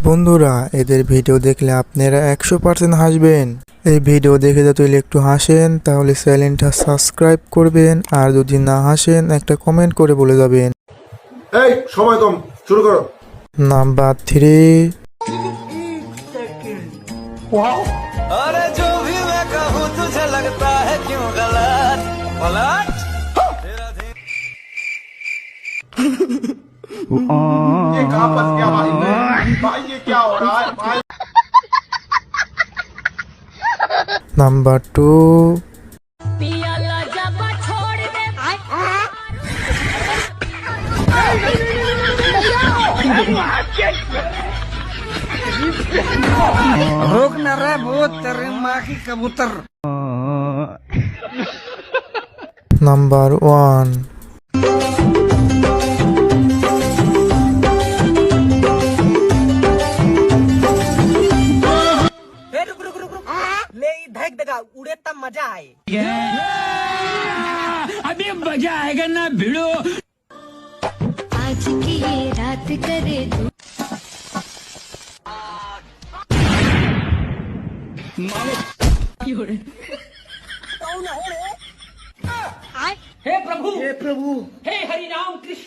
বন্ধুরা, এদের ভিডিও দেখলে আপনারা 100% হাসবেন। এই ভিডিও দেখে যদি একটু হাসেন তাহলে চ্যানেলটা সাবস্ক্রাইব করবেন, আর যদি না হাসেন একটা কমেন্ট করে বলে যাবেন। এই সময় কম, শুরু করো। নাম্বার 3। अरे जो भी मैं कहूँ तुझे लगता है क्यों गलत पलट ये कहाँ फंस गया भाई भाई ये क्या हो रहा है भाई। নাম্বার 2। पियाला जब छोड़ दे रोक न रहे भूत तेरी माँ की कबूतर। নাম্বার 1। रुक रुक रुक रुक ले धक देगा उड़े तब मजा आए। अभी मजा आएगा ना भिड़ो। आज की ये रात करे तू हे प्रभु हे हरि राम कृष्ण।